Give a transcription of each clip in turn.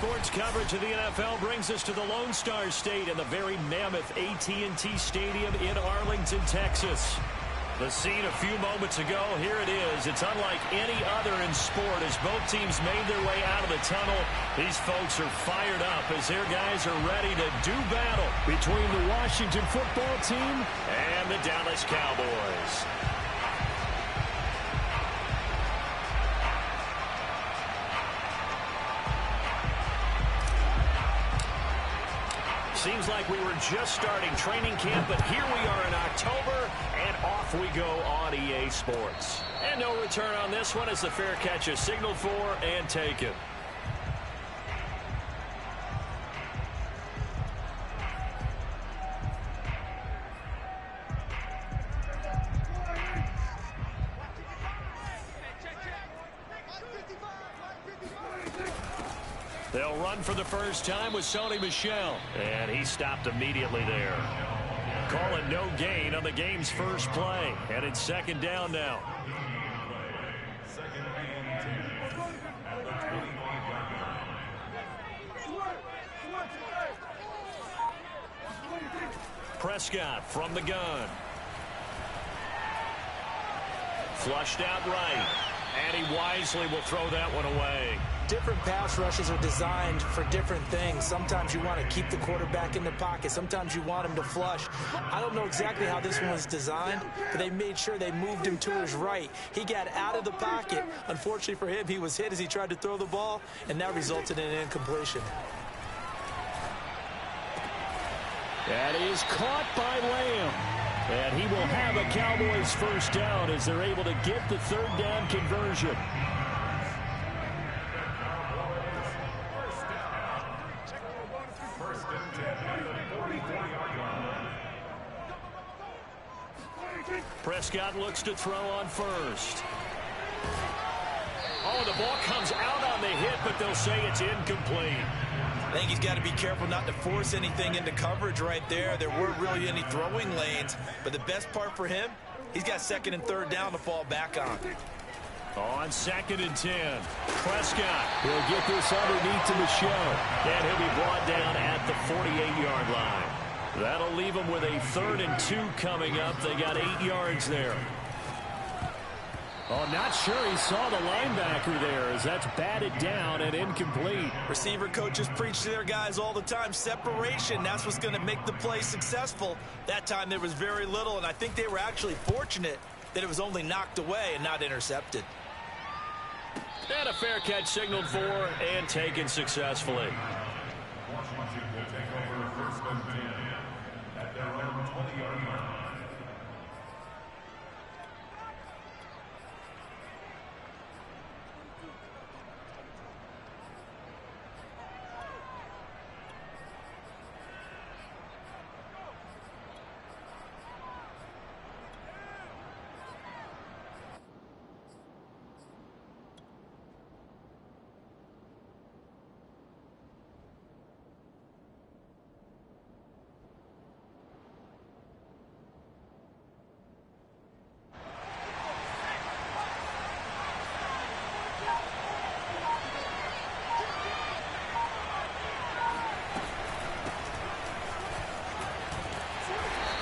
sports coverage of the NFL brings us to the Lone Star State and the very mammoth AT&T Stadium in Arlington, Texas. The scene a few moments ago, here it is. It's unlike any other in sport as both teams made their way out of the tunnel. These folks are fired up as their guys are ready to do battle between the Washington football team and the Dallas Cowboys. Seems like we were just starting training camp, but here we are in October, and off we go on EA Sports. And no return on this one as the fair catch is signaled for and taken. They'll run for the first time with Sony Michel. And he stopped immediately there. Calling no gain on the game's first play. And it's second down now. Prescott from the gun. Flushed out right. And he wisely will throw that one away. Different pass rushes are designed for different things. Sometimes you want to keep the quarterback in the pocket. Sometimes you want him to flush. I don't know exactly how this one was designed, but they made sure they moved him to his right. He got out of the pocket. Unfortunately for him, he was hit as he tried to throw the ball, and that resulted in an incompletion. That is caught by Lamb. And he will have a Cowboys first down as they're able to get the third down conversion. Prescott looks to throw on first. Oh, the ball comes out on the hit, but they'll say it's incomplete. I think he's got to be careful not to force anything into coverage right there. There weren't really any throwing lanes, but the best part for him, he's got second and third down to fall back on. On second and 10, Prescott will get this underneath to Michel, and he'll be brought down at the 48-yard line. That'll leave him with a 3rd and 2 coming up. They got 8 yards there. Oh, not sure he saw the linebacker there as that's batted down and incomplete. Receiver coaches preach to their guys all the time. Separation, that's what's going to make the play successful. That time there was very little, and I think they were actually fortunate that it was only knocked away and not intercepted. And a fair catch signaled for and taken successfully. Washington will take over first and 10 at their own 20-yard line.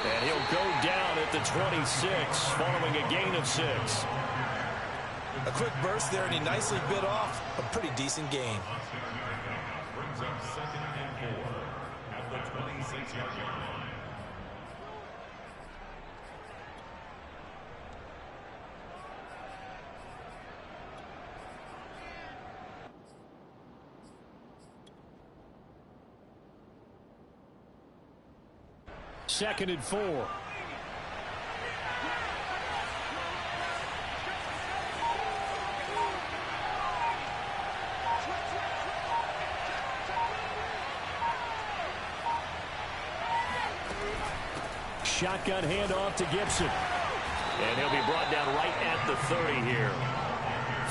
And he'll go down at the 26 following a gain of 6. A quick burst there, and he nicely bit off a pretty decent gain. Brings up 2nd and 4 at the 26-yard line. Second and 4. Shotgun handoff to Gibson. And he'll be brought down right at the 30 here.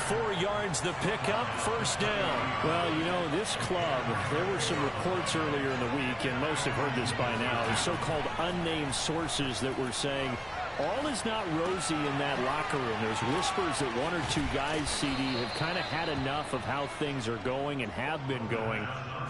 4 yards the pickup, first down. Well, you know, this club, there were some reports earlier in the week, and most have heard this by now, the so-called unnamed sources that were saying All is not rosy in that locker room. There's whispers that one or two guys, CD, have kind of had enough of how things are going and have been going.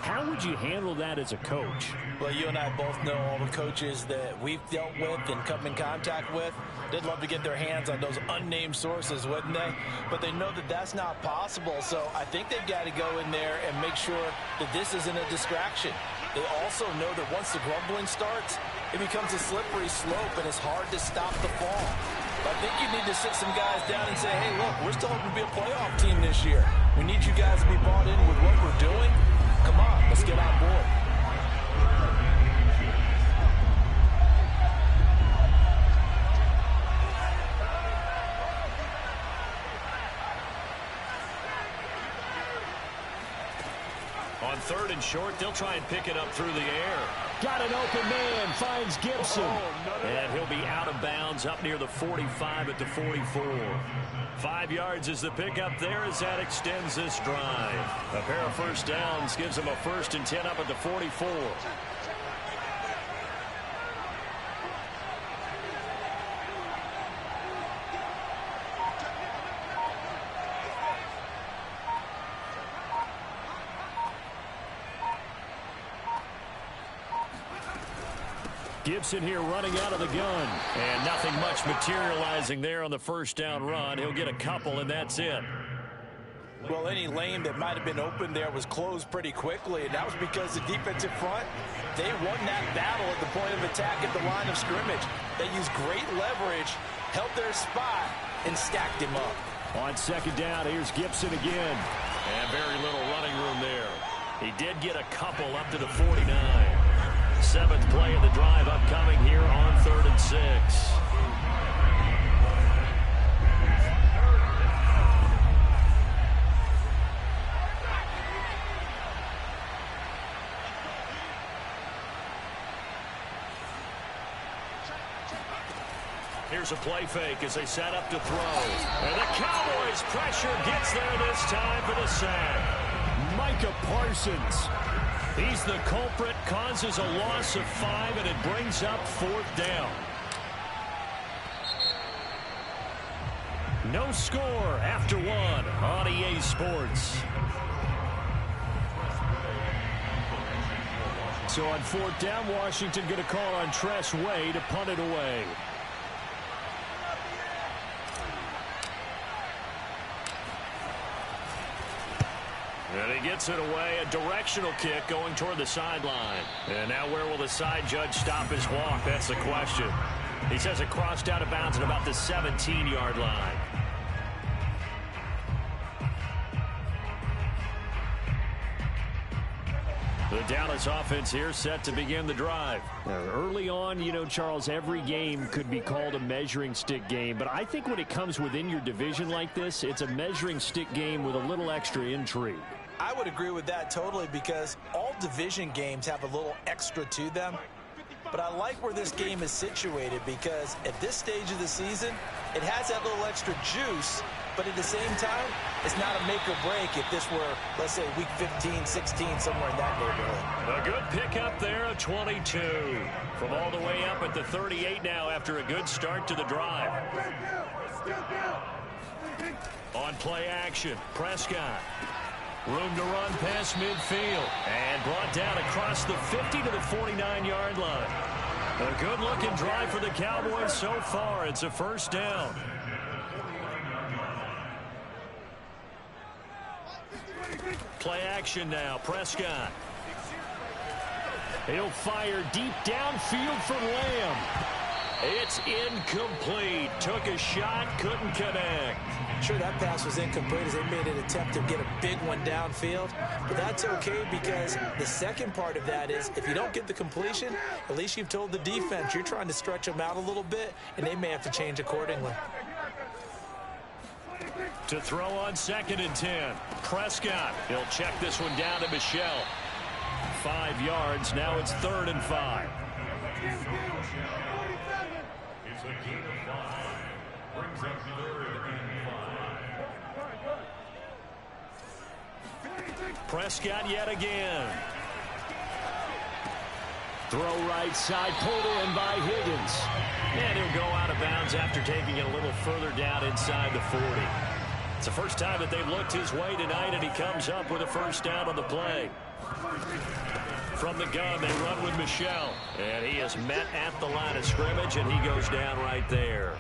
How would you handle that as a coach? Well, you and I both know all the coaches that we've dealt with and come in contact with. They'd love to get their hands on those unnamed sources, wouldn't they? But they know that that's not possible. So I think they've got to go in there and make sure that this isn't a distraction. They also know that once the grumbling starts, it becomes a slippery slope and it's hard to stop the fall. But I think you need to sit some guys down and say, hey, look, we're still hoping to be a playoff team this year. We need you guys to be bought in with what we're doing. Come on, let's get on board. On 3rd and short, they'll try and pick it up through the air. Got an open man, finds Gibson. And he'll be out of bounds up near the 45 at the 44. 5 yards is the pickup there as that extends this drive. A pair of first downs gives them a 1st and 10 up at the 44. Gibson here running out of the gun. And nothing much materializing there on the first down run. He'll get a couple, and that's it. Well, any lane that might have been open there was closed pretty quickly, and that was because the defensive front, they won that battle at the point of attack at the line of scrimmage. They used great leverage, held their spot, and stacked him up. On 2nd down, here's Gibson again. And very little running room there. He did get a couple up to the 49. 7th play of the drive upcoming here on 3rd and 6. Here's a play fake as they set up to throw. And the Cowboys pressure gets there this time for the sack. Micah Parsons. He's the culprit, causes a loss of 5, and it brings up 4th down. No score after 1 on EA Sports. So on 4th down, Washington going to call on Tress Way to punt it away. And he gets it away, a directional kick going toward the sideline. And now where will the side judge stop his walk? That's the question. He says it crossed out of bounds at about the 17-yard line. The Dallas offense here set to begin the drive. Early on, you know, Charles, every game could be called a measuring stick game. But I think when it comes within your division like this, it's a measuring stick game with a little extra intrigue. I would agree with that totally because all division games have a little extra to them. But I like where this game is situated because at this stage of the season, it has that little extra juice. But at the same time, it's not a make or break if this were, let's say, week 15, 16, somewhere in that neighborhood. A good pickup there, a 22. From all the way up at the 38 now after a good start to the drive. On play action, Prescott. Room to run past midfield. And brought down across the 50 to the 49-yard line. A good-looking drive for the Cowboys so far. It's a 1st down. Play action now, Prescott. He'll fire deep downfield from Lamb. It's incomplete. Took a shot, couldn't connect. Sure, that pass was incomplete as they made an attempt to get a big one downfield. But that's okay because the second part of that is if you don't get the completion, at least you've told the defense you're trying to stretch them out a little bit, and they may have to change accordingly. To throw on 2nd and 10. Prescott. He'll check this one down to Michelle. 5 yards. Now it's 3rd and 5. It's a gain of 5. Brings up 3rd and 5. Prescott yet again. Throw right side, pulled in by Higgins. And he'll go out of bounds after taking it a little further down inside the 40. It's the first time that they've looked his way tonight, and he comes up with a first down on the play. From the gun, they run with Michel. And he is met at the line of scrimmage, and he goes down right there.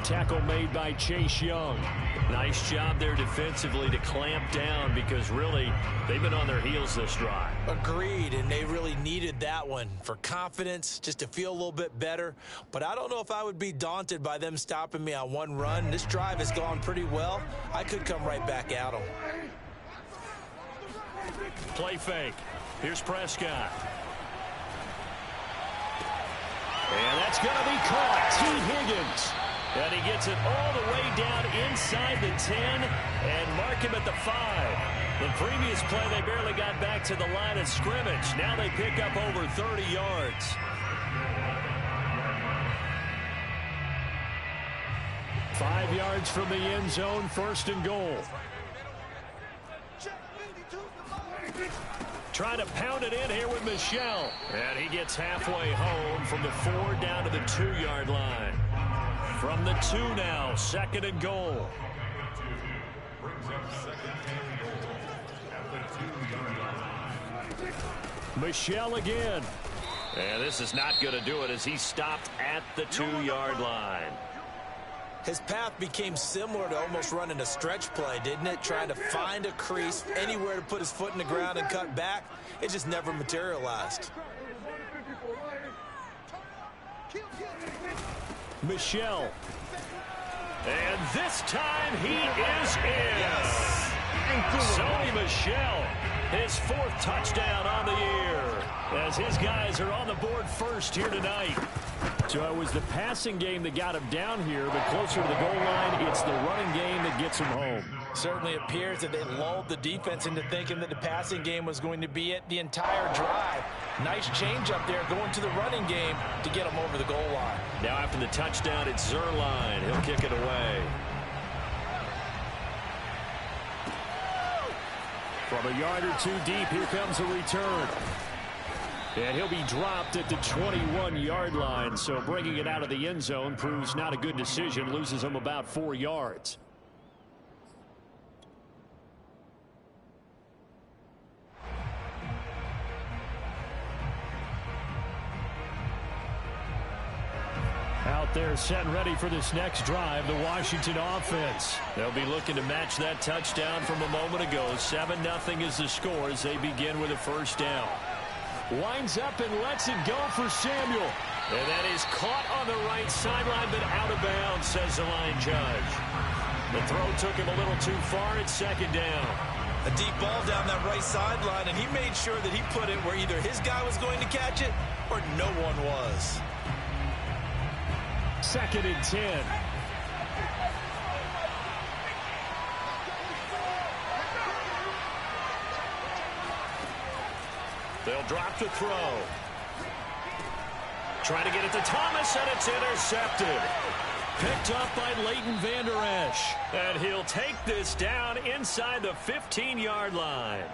Tackle made by Chase Young. Nice job there defensively to clamp down, because really they've been on their heels this drive. Agreed, and they really needed that one for confidence, just to feel a little bit better. But I don't know if I would be daunted by them stopping me on one run. This drive has gone pretty well. I could come right back at them. Play fake. Here's Prescott. And that's going to be caught. T. Higgins. And he gets it all the way down inside the 10 and mark him at the 5. The previous play, they barely got back to the line of scrimmage. Now they pick up over 30 yards. Five yards from the end zone, first and goal. Trying to pound it in here with Michel. And he gets halfway home from the 4 down to the 2-yard line. From the 2 now, second and goal. Michel again. And this is not going to do it as he stopped at the 2-yard line. His path became similar to almost running a stretch play, didn't it? Trying to find a crease, anywhere to put his foot in the ground and cut back. It just never materialized. Michel. And this time he is in. Yes. Sony Michel, his 4th touchdown on the year, as his guys are on the board first here tonight. So it was the passing game that got him down here, but closer to the goal line, it's the running game that gets him home. Certainly appears that they lulled the defense into thinking that the passing game was going to be it the entire drive. Nice change up there going to the running game to get them over the goal line. Now after the touchdown, it's Zerline. He'll kick it away. From a yard or 2 deep, here comes a return. And he'll be dropped at the 21-yard line, so bringing it out of the end zone proves not a good decision, loses him about 4 yards. Out there set and ready for this next drive, the Washington offense. They'll be looking to match that touchdown from a moment ago. 7-0 is the score as they begin with a first down. Winds up and lets it go for Samuel. And that is caught on the right sideline, but out of bounds, says the line judge. The throw took him a little too far. It's second down. A deep ball down that right sideline, and he made sure that he put it where either his guy was going to catch it or no one was. Second and 10. They'll drop the throw. Trying to get it to Thomas, and it's intercepted. Picked up by Leighton Vander Esch. And he'll take this down inside the 15-yard line.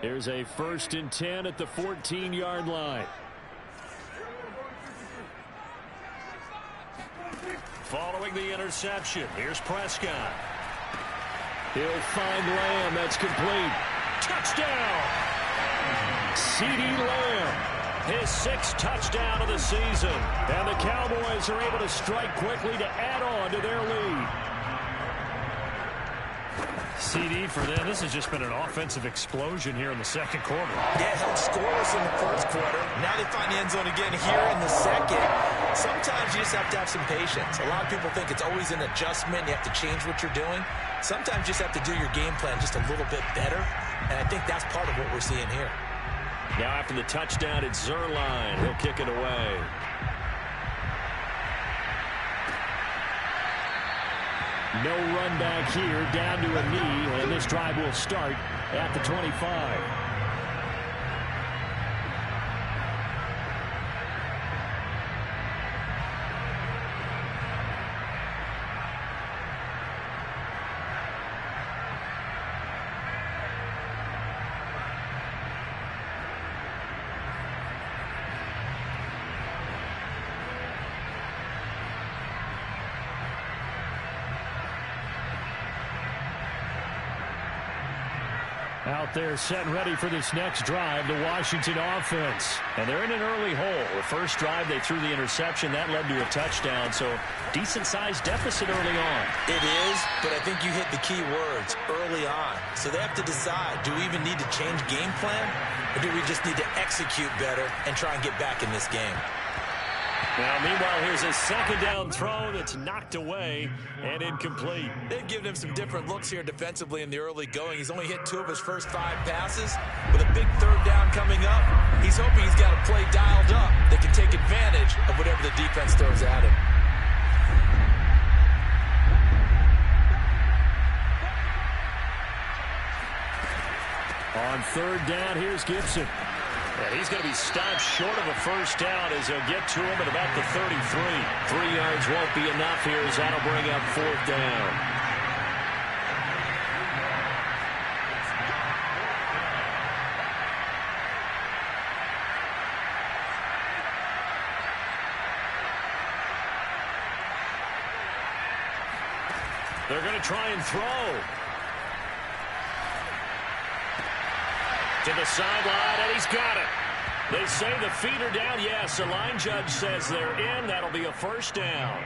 Here's a 1st and 10 at the 14-yard line. Following the interception, here's Prescott. He'll find Lamb. That's complete. Touchdown! CeeDee Lamb. His 6th touchdown of the season. And the Cowboys are able to strike quickly to add on to their lead. CD for them. This has just been an offensive explosion here in the second quarter. Yeah, held scoreless in the first quarter. Now they find the end zone again here in the second. Sometimes you just have to have some patience. A lot of people think it's always an adjustment. You have to change what you're doing. Sometimes you just have to do your game plan just a little bit better. And I think that's part of what we're seeing here. Now after the touchdown, it's Zerline. He'll kick it away. No run back here, down to a knee, and this drive will start at the 25. Out there set and ready for this next drive, the Washington offense. And they're in an early hole. The first drive, they threw the interception. That led to a touchdown, so decent-sized deficit early on. It is, but I think you hit the key words, early on. So they have to decide, do we even need to change game plan, or do we just need to execute better and try and get back in this game? Now, meanwhile, here's a second down throw that's knocked away and incomplete. They've given him some different looks here defensively in the early going. He's only hit 2 of his first 5 passes. With a big third down coming up, he's hoping he's got a play dialed up that can take advantage of whatever the defense throws at him. On third down, here's Gibson. And he's going to be stopped short of a first down as he'll get to him at about the 33. 3 yards won't be enough here as that'll bring up fourth down. They're going to try and throw. To the sideline, and he's got it. They say the feet are down. Yes, the line judge says they're in. That'll be a first down.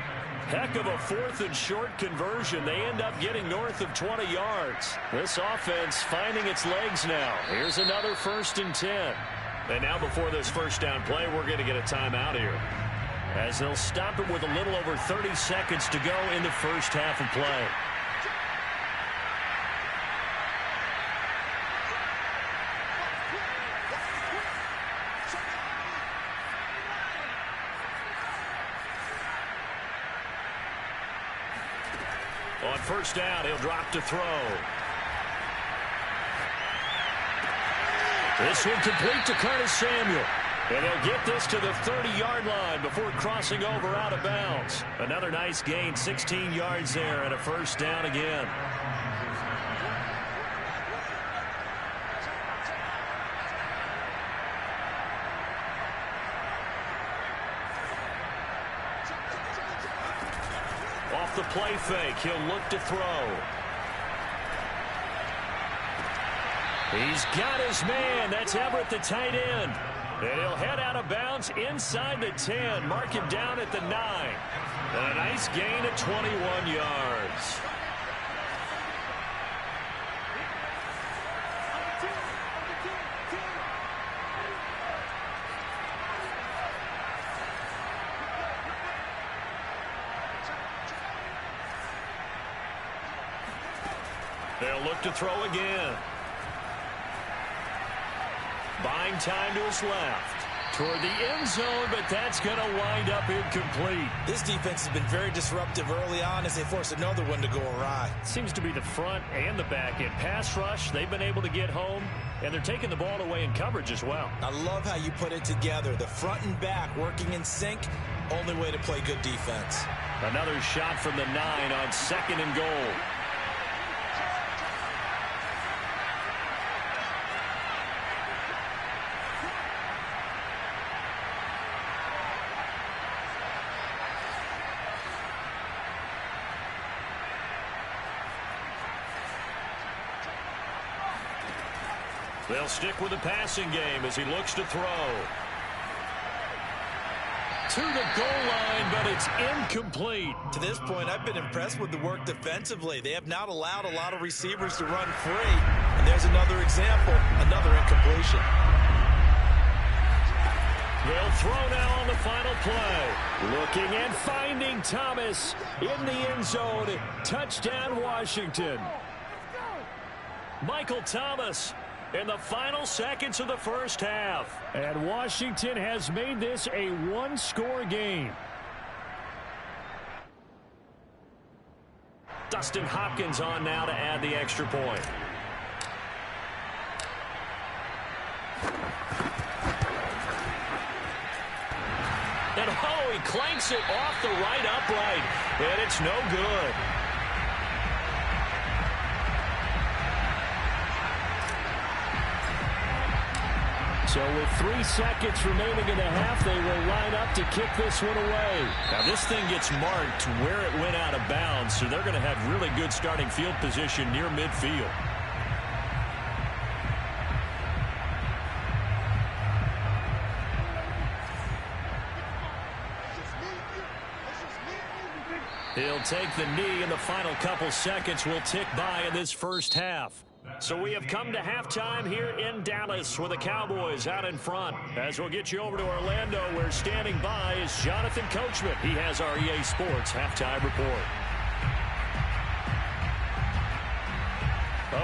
Heck of a 4th and short conversion. They end up getting north of 20 yards. This offense finding its legs now. Here's another 1st and 10. And now before this first down play, we're going to get a timeout here, as they'll stop it with a little over 30 seconds to go in the first half of play. On first down, he'll drop to throw. This one complete to Curtis Samuel. And he'll get this to the 30-yard line before crossing over out of bounds. Another nice gain, 16 yards there, and a first down again. Off the play fake, he'll look to throw. He's got his man. That's Everett, the tight end. And he'll head out of bounds inside the 10. Mark him down at the 9. And a nice gain of 21 yards. They'll look to throw again. Buying time to his left. Toward the end zone, but that's going to wind up incomplete. This defense has been very disruptive early on as they force another one to go awry. Seems to be the front and the back end. Pass rush, they've been able to get home, and they're taking the ball away in coverage as well. I love how you put it together. The front and back working in sync. Only way to play good defense. Another shot from the 9 on 2nd and goal. They'll stick with the passing game as he looks to throw. To the goal line, but it's incomplete. To this point, I've been impressed with the work defensively. They have not allowed a lot of receivers to run free. And there's another example, another incompletion. They'll throw now on the final play. Looking and finding Thomas in the end zone. Touchdown, Washington. Michael Thomas in the final seconds of the first half. And Washington has made this a one-score game. Dustin Hopkins on now to add the extra point. And he clanks it off the right upright, and it's no good. So with 3 seconds remaining in the half, they will line up to kick this one away. Now this thing gets marked where it went out of bounds, so they're going to have really good starting field position near midfield. He'll take the knee, and the final couple seconds will tick by in this first half. So we have come to halftime here in Dallas with the Cowboys out in front. As we'll get you over to Orlando, where standing by is Jonathan Coachman. He has our EA Sports halftime report.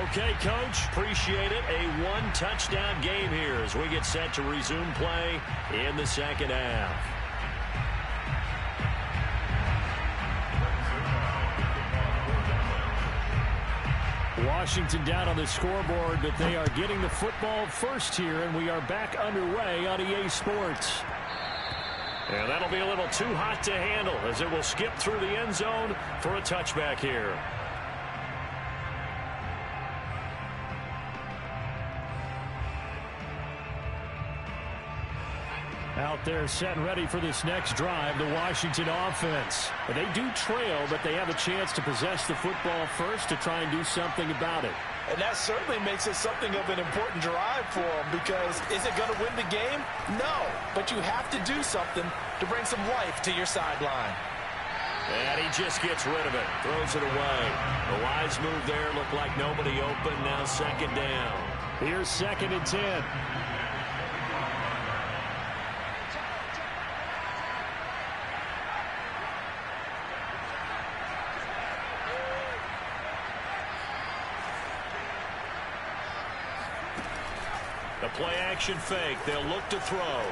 Okay, Coach, appreciate it. A one-touchdown game here as we get set to resume play in the second half. Washington down on the scoreboard, but they are getting the football first here, and we are back underway on EA Sports. And that'll be a little too hot to handle as it will skip through the end zone for a touchback here. Out there set and ready for this next drive, the Washington offense. They do trail, but they have a chance to possess the football first to try and do something about it. And that certainly makes it something of an important drive for them, because is it going to win the game? No, but you have to do something to bring some life to your sideline. And he just gets rid of it, throws it away. The wise move there, looked like nobody open, now second down. Here's 2nd and 10. The play-action fake. They'll look to throw.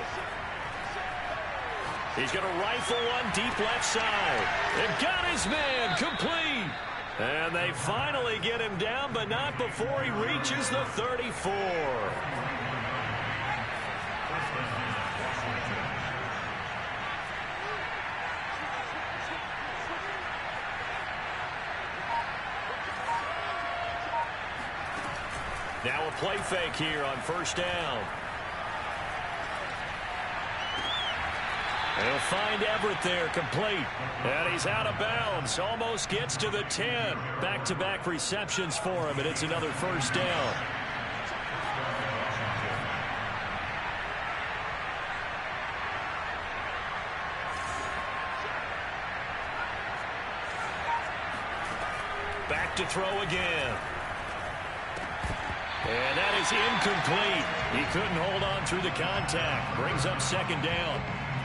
He's going to rifle one deep left side. They've got his man complete. And they finally get him down, but not before he reaches the 34. Now a play fake here on first down. He'll find Everett there, complete. And he's out of bounds. Almost gets to the 10. Back-to-back receptions for him, and it's another first down. Back to throw again. And that is incomplete. He couldn't hold on through the contact. Brings up second down.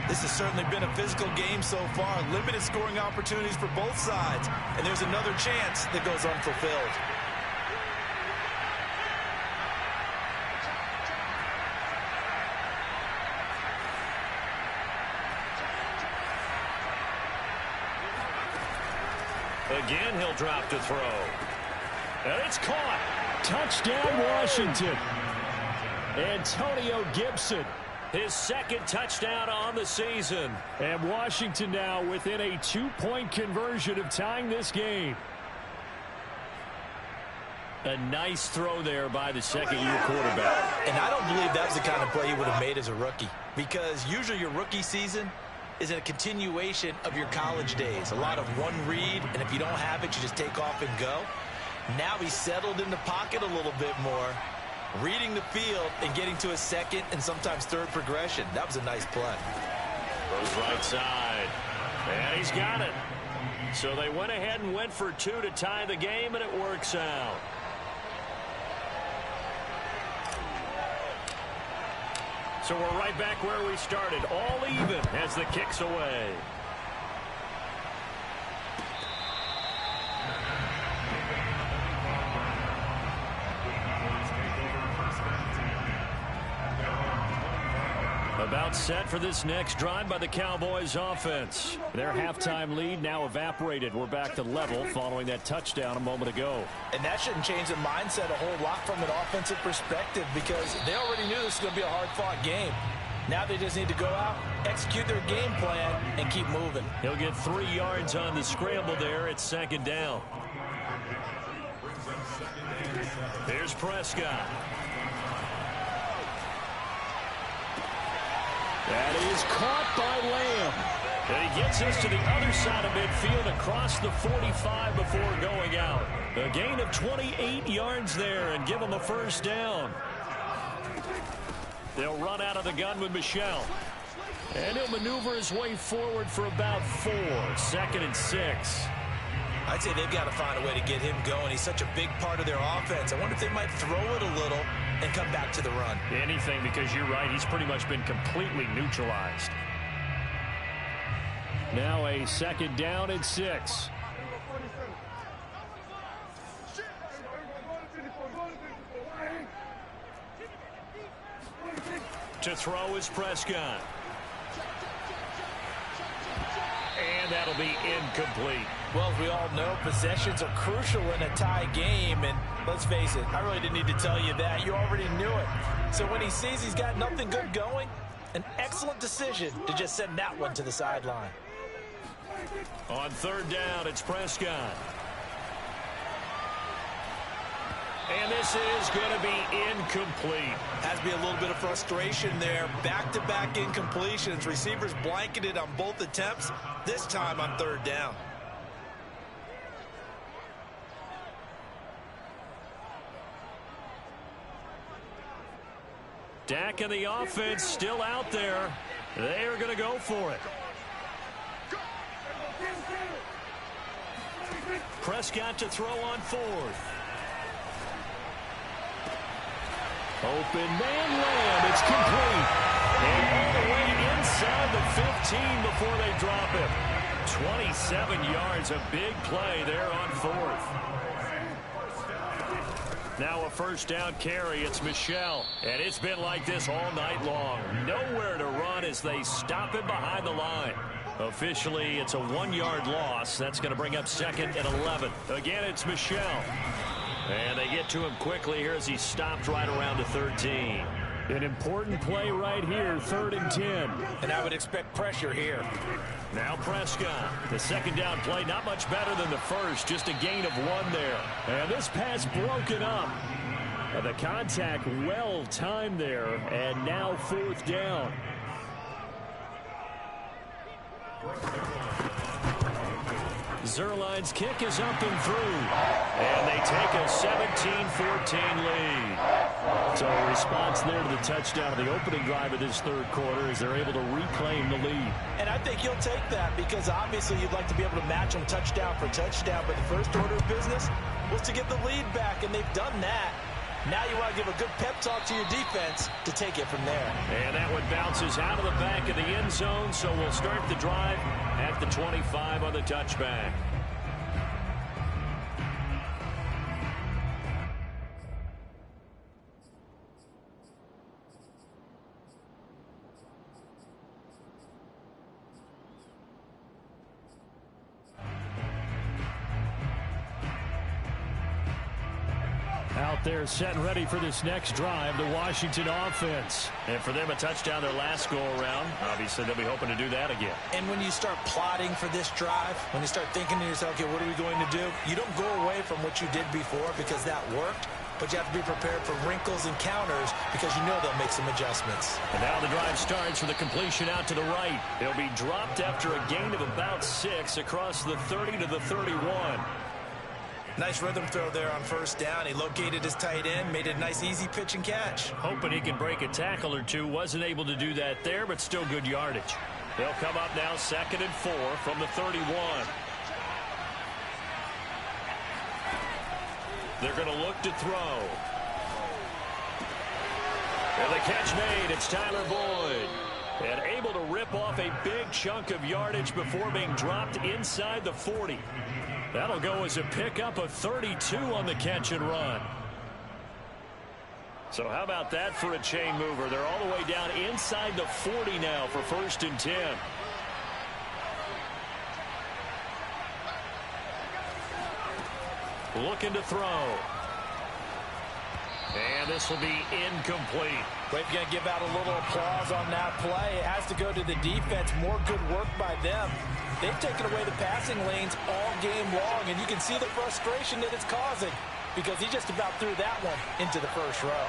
This has certainly been a physical game so far. Limited scoring opportunities for both sides. And there's another chance that goes unfulfilled. Again, he'll drop to throw. And it's caught. Touchdown, Washington. Antonio Gibson. His second touchdown on the season. And Washington now within a 2-point conversion of tying this game. A nice throw there by the second-year quarterback. And I don't believe that was the kind of play he would have made as a rookie, because usually your rookie season is a continuation of your college days. A lot of one read, and if you don't have it, you just take off and go. Now he's settled in the pocket a little bit more, reading the field and getting to a second and sometimes third progression. That was a nice play. Goes right side. And he's got it. So they went ahead and went for two to tie the game, and it works out. So we're right back where we started, all even as the kick's away. A About set for this next drive by the Cowboys offense. Their halftime lead now evaporated. We're back to level following that touchdown a moment ago. And that shouldn't change the mindset a whole lot from an offensive perspective because they already knew this was going to be a hard-fought game. Now they just need to go out, execute their game plan, and keep moving. He'll get 3 yards on the scramble there. It's second down. Here's Prescott. That is caught by Lamb. And he gets us to the other side of midfield across the 45 before going out. A gain of 28 yards there and give him a first down. They'll run out of the gun with Michel. And he'll maneuver his way forward for about 4. 2nd and 6. I'd say they've got to find a way to get him going. He's such a big part of their offense. I wonder if they might throw it a little and come back to the run. Anything, because you're right. He's pretty much been completely neutralized. Now a 2nd down and 6. To throw is Prescott. And that'll be incomplete. Well, as we all know, possessions are crucial in a tie game. And let's face it, I really didn't need to tell you that. You already knew it. So when he sees he's got nothing good going, an excellent decision to just send that one to the sideline. On 3rd down, it's Prescott. And this is going to be incomplete. Has to be a little bit of frustration there. Back-to-back incompletions. Receivers blanketed on both attempts. This time on 3rd down. Dak and the offense still out there. They are going to go for it. Prescott to throw on 4th. Open man Lamb. It's complete. And all the way inside the 15 before they drop him. 27 yards, a big play there on 4th. Now a first down carry. It's Michel. And it's been like this all night long. Nowhere to run as they stop him behind the line. Officially, it's a 1-yard loss. That's going to bring up 2nd and 11. Again, it's Michel. And they get to him quickly here as he stopped right around the 13. An important play right here, 3rd and 10. And I would expect pressure here. Now Prescott. The 2nd down play, not much better than the first. Just a gain of 1 there. And this pass broken up. The contact well timed there. And now 4th down. Zerline's kick is up and through. And they take a 17-14 lead. So a response there to the touchdown of the opening drive of this 3rd quarter as they're able to reclaim the lead. And I think you'll take that because obviously you'd like to be able to match them touchdown for touchdown. But the first order of business was to get the lead back, and they've done that. Now you want to give a good pep talk to your defense to take it from there. And that one bounces out of the back of the end zone, so we'll start the drive at the 25 on the touchback. Out there set and ready for this next drive, the Washington offense. And for them, a touchdown their last go-around. Obviously, they'll be hoping to do that again. And when you start plotting for this drive, when you start thinking to yourself, okay, what are we going to do? You don't go away from what you did before because that worked, but you have to be prepared for wrinkles and counters because you know they'll make some adjustments. And now the drive starts with a completion out to the right. They'll be dropped after a gain of about 6 across the 30 to the 31. Nice rhythm throw there on 1st down. He located his tight end, made a nice easy pitch and catch. Hoping he can break a tackle or two. Wasn't able to do that there, but still good yardage. They'll come up now 2nd and 4 from the 31. They're going to look to throw. And the catch made. It's Tyler Boyd. And able to rip off a big chunk of yardage before being dropped inside the 40. That'll go as a pickup of 32 on the catch and run. So how about that for a chain mover? They're all the way down inside the 40 now for 1st and 10. Looking to throw. And this will be incomplete. We're going to give out a little applause on that play. It has to go to the defense. More good work by them. They've taken away the passing lanes all game long, and you can see the frustration that it's causing because he just about threw that one into the first row.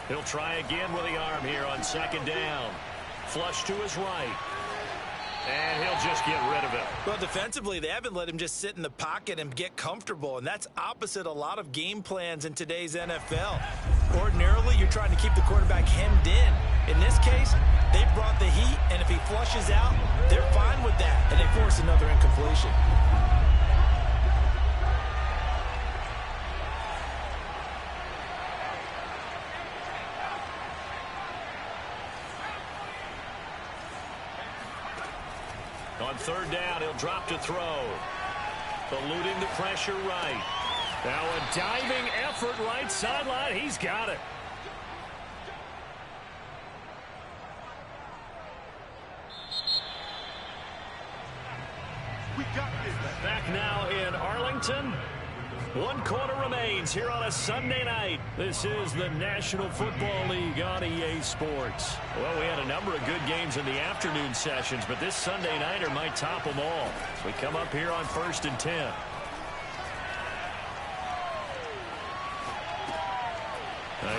He'll try again with the arm here on 2nd down. Flush to his right. And he'll just get rid of it. Well, defensively, they haven't let him just sit in the pocket and get comfortable, and that's opposite a lot of game plans in today's NFL. Ordinarily, you're trying to keep the quarterback hemmed in. In this case, they brought the heat, and if he flushes out, they're fine with that, and they force another incompletion. On 3rd down, he'll drop to throw. Eluding the pressure right. Now a diving effort right sideline. He's got it. Back now in Arlington. 1 quarter remains here on a Sunday night. This is the National Football League on EA Sports. Well, we had a number of good games in the afternoon sessions, but this Sunday nighter might top them all. As we come up here on 1st and 10.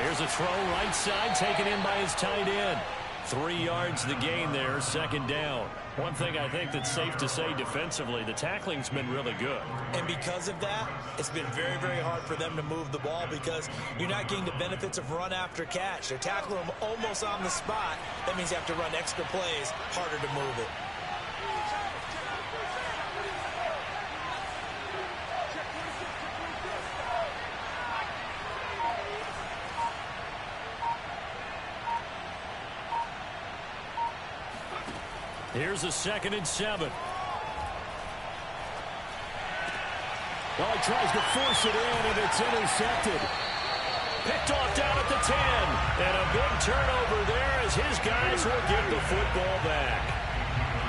Here's a throw right side taken in by his tight end. 3 yards the gain there, 2nd down. One thing I think that's safe to say defensively, the tackling's been really good. And because of that, it's been very, very hard for them to move the ball because you're not getting the benefits of run after catch. They're tackling them almost on the spot. That means you have to run extra plays, harder to move it. Here's a 2nd and 7. Well, he tries to force it in, and it's intercepted. Picked off down at the 10. And a big turnover there as his guys will get the football back.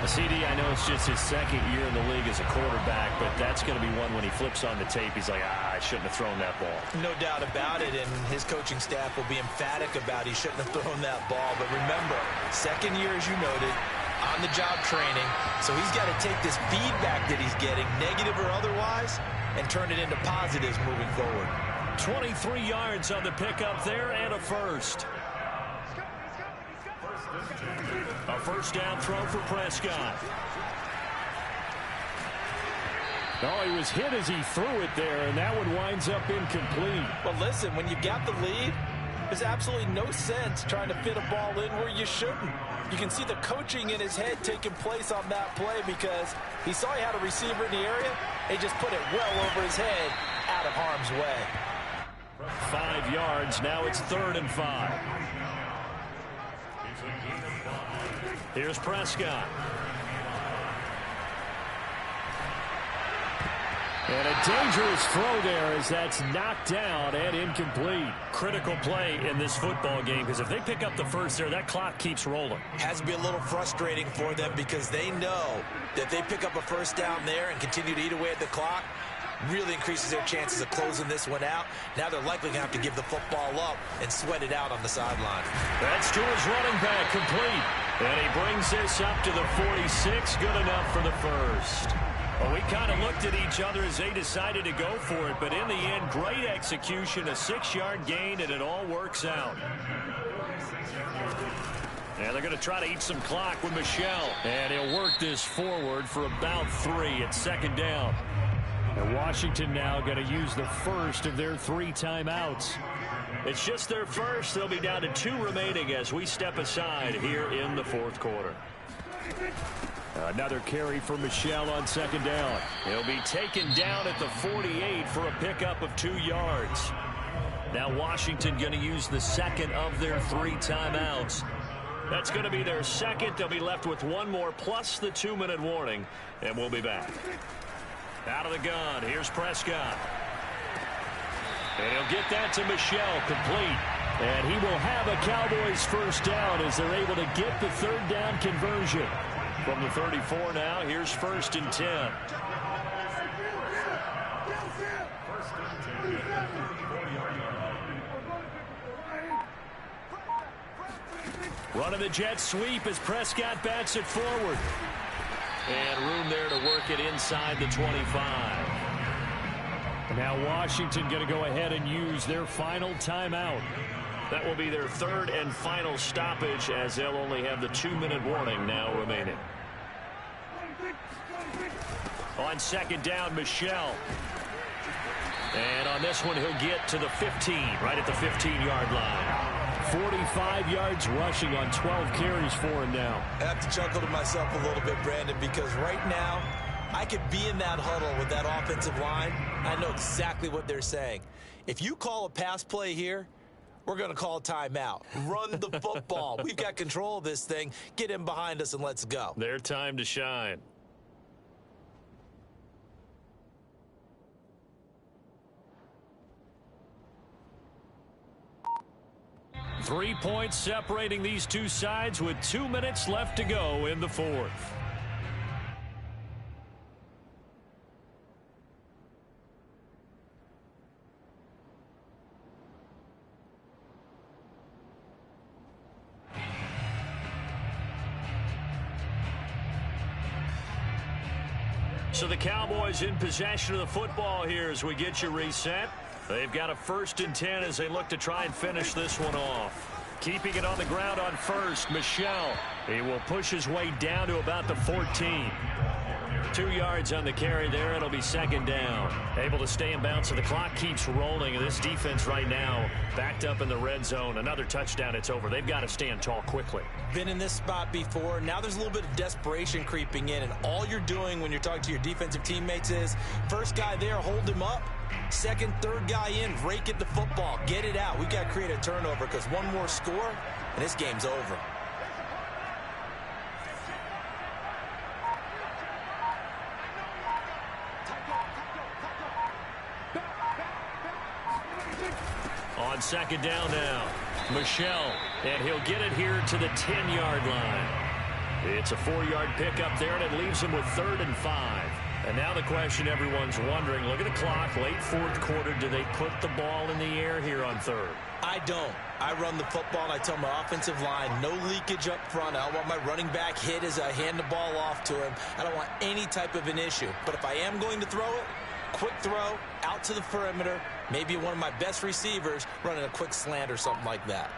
CD, I know it's just his 2nd year in the league as a quarterback, but that's going to be one when he flips on the tape. He's like, I shouldn't have thrown that ball. No doubt about it, and his coaching staff will be emphatic about he shouldn't have thrown that ball. But remember, 2nd year, as you noted, on-the-job training, so he's got to take this feedback that he's getting, negative or otherwise, and turn it into positives moving forward. 23 yards on the pickup there and a first. A 1st down throw for Prescott. Oh, he was hit as he threw it there, and that one winds up incomplete. Well, listen, when you've got the lead, there's absolutely no sense trying to fit a ball in where you shouldn't. You can see the coaching in his head taking place on that play because he saw he had a receiver in the area. He just put it well over his head, out of harm's way. 5 yards. Now it's 3rd and 5. Here's Prescott. And a dangerous throw there as that's knocked down and incomplete. Critical play in this football game because if they pick up the first there, that clock keeps rolling. Has to be a little frustrating for them because they know that they pick up a 1st down there and continue to eat away at the clock, really increases their chances of closing this one out. Now they're likely going to have to give the football up and sweat it out on the sideline. That's to his running back, complete. And he brings this up to the 46, good enough for the first. Well, we kind of looked at each other as they decided to go for it, but in the end, great execution, a 6-yard gain, and it all works out. And they're going to try to eat some clock with Michel. And he'll work this forward for about 3 at 2nd down. And Washington now going to use the first of their 3 timeouts. It's just their first. They'll be down to 2 remaining as we step aside here in the 4th quarter. Another carry for Michel on 2nd down. He'll be taken down at the 48 for a pickup of 2 yards. Now Washington going to use the 2nd of their 3 timeouts. That's going to be their second. They'll be left with one more plus the 2-minute warning, and we'll be back. Out of the gun, here's Prescott. And he'll get that to Michel, complete. And he will have a Cowboys first down as they're able to get the third down conversion. From the 34 now, here's 1st and 10. Running the jet sweep as Prescott bats it forward. And room there to work it inside the 25. Now Washington going to go ahead and use their final timeout. That will be their third and final stoppage as they'll only have the 2-minute warning now remaining. On 2nd down, Michel. And on this one, he'll get to the 15, right at the 15-yard line. 45 yards rushing on 12 carries for him now. I have to chuckle to myself a little bit, Brandon, because right now I could be in that huddle with that offensive line. I know exactly what they're saying. If you call a pass play here, we're going to call a timeout. Run the football. We've got control of this thing. Get him behind us and let's go. Their time to shine. Three points separating these two sides with 2 minutes left to go in the fourth. So the Cowboys in possession of the football here as we get you reset. They've got a 1st and 10 as they look to try and finish this one off. Keeping it on the ground on first, Michel. He will push his way down to about the 14. 2 yards on the carry there. It'll be 2nd down. Able to stay in bounds, so the clock keeps rolling. And this defense right now backed up in the red zone. Another touchdown, it's over. They've got to stand tall quickly. Been in this spot before. Now there's a little bit of desperation creeping in. And all you're doing when you're talking to your defensive teammates is, first guy there, hold him up. Second, third guy in, rake at the football. Get it out. We've got to create a turnover because one more score, and this game's over. On 2nd down now, Michel, and he'll get it here to the 10-yard line. It's a 4-yard pickup there, and it leaves him with 3rd and 5. And now the question everyone's wondering, look at the clock, late 4th quarter, do they put the ball in the air here on 3rd? I don't. I run the football, and I tell my offensive line, no leakage up front. I don't want my running back hit as I hand the ball off to him. I don't want any type of an issue. But if I am going to throw it, quick throw, out to the perimeter, maybe one of my best receivers running a quick slant or something like that.